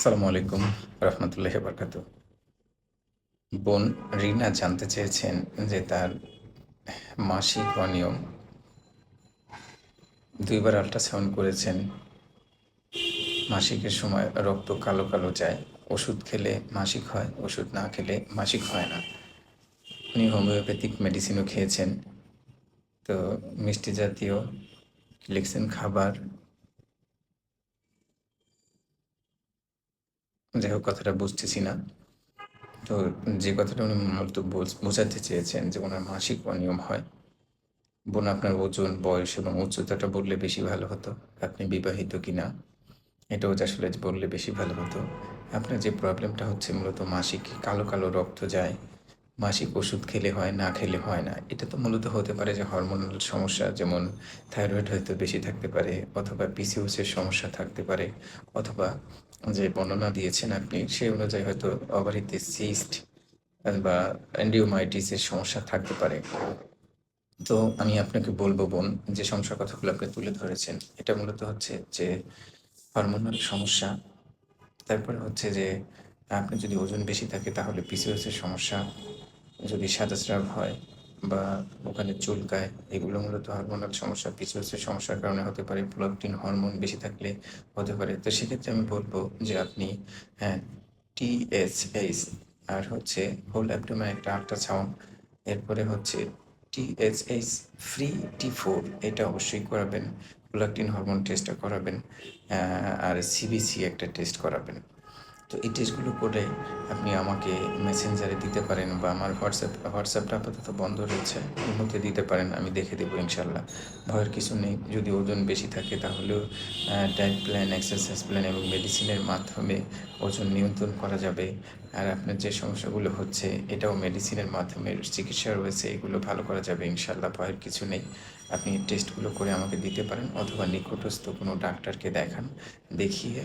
আসসালামু আলাইকুম রহমতুল্লাহি বারকাতু। বোন রিনা জানতে চেয়েছেন যে তার মাসিক অনিয়ম। ২ বার আল্ট্রাসাউন্ড করেছেন। মাসিকের সময় রক্ত কালো কালো যায়। ওষুধ খেলে মাসিক হয়, ওষুধ না খেলে মাসিক হয় না। উনি হোমিওপ্যাথিক মেডিসিনও খেয়েছেন। তো মিষ্টি জাতীয় লিখছেন খাবার। যাই হোক, কথাটা বুঝতেছি না। তো যে কথাটা উনি মূলত বোঝাতে চেয়েছেন যে ওনার মাসিক অনিয়ম হয়। বোন, আপনার ওজন, বয়স এবং উচ্চতাটা বললে বেশি ভালো হতো। আপনি বিবাহিত কিনা এটাও যে আসলে বললে বেশি ভালো হতো। আপনার যে প্রবলেমটা হচ্ছে মূলত মাসিক কালো কালো রক্ত যায়, মাসিক ওষুধ খেলে হয়, না খেলে হয় না। এটা তো মূলত হতে পারে যে হরমোনাল সমস্যা, যেমন থাইরয়েড হয়তো বেশি থাকতে পারে, অথবা পিসিওএসের সমস্যা থাকতে পারে, অথবা যে বর্ণনা দিয়েছেন আপনি সেই অনুযায়ী হয়তো ওভারিতে সিস্ট বা এন্ডিওমাইটিসের সমস্যা থাকতে পারে। তো আমি আপনাকে বলব বোন, যে সমস্যার কথাগুলো আপনি তুলে ধরেছেন, এটা মূলত হচ্ছে যে হরমোনাল সমস্যা। তারপরে হচ্ছে যে আপনি যদি ওজন বেশি থাকে তাহলে পিসিওএসের সমস্যা, যদি সাদাস্রাব হয় বা ওখানে চুলকায়, এগুলো মূলত হরমোনাল সমস্যা। পিসিওএসের সমস্যার কারণে হতে পারে, প্রোলাক্টিন হরমোন বেশি থাকলে হতে পারে। তো সেক্ষেত্রে আমি বলব যে আপনি, হ্যাঁ, টিএসএইচ আর হচ্ছে হোল অ্যাবডোমেন একটা আল্ট্রাসাউন্ড, এরপরে হচ্ছে টিএসএইচ ফ্রি T4 এটা অবশ্যই করাবেন। প্রোলাক্টিন হরমোন টেস্টটা করাবেন। আর সিবিসি একটা টেস্ট করাবেন। তো এই টেস্টগুলো করে আপনি আমাকে মেসেঞ্জারে দিতে পারেন, বা আমার হোয়াটসঅ্যাপটা আপাতত বন্ধ রয়েছে, ইমোতে দিতে পারেন, আমি দেখে দেবো ইনশাল্লাহ। ভয়ের কিছু নেই। যদি ওজন বেশি থাকে তাহলেও ডায়েট প্ল্যান, এক্সারসাইজ প্ল্যান এবং মেডিসিনের মাধ্যমে ওজন নিয়ন্ত্রণ করা যাবে। আর আপনার যে সমস্যাগুলো হচ্ছে এটাও মেডিসিনের মাধ্যমে চিকিৎসা রয়েছে, এগুলো ভালো করা যাবে ইনশাল্লাহ। ভয়ের কিছু নেই। আপনি টেস্টগুলো করে আমাকে দিতে পারেন, অথবা নিকটস্থ কোনো ডাক্তারকে দেখান। দেখিয়ে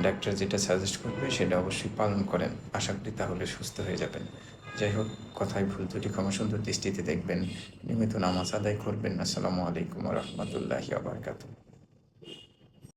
ডাক্তার যেটা সাজেস্ট করবে সেটা অবশ্যই পালন করেন। আশা করি তাহলে সুস্থ হয়ে যাবেন। যাই হোক, কথায় ভুল ত্রুটি ক্ষমা সুন্দর দৃষ্টিতে দেখবেন। নিয়মিত নামাজ আদায় করবেন। আসসালামু আলাইকুম রহমতুল্লাহি আবরকাত।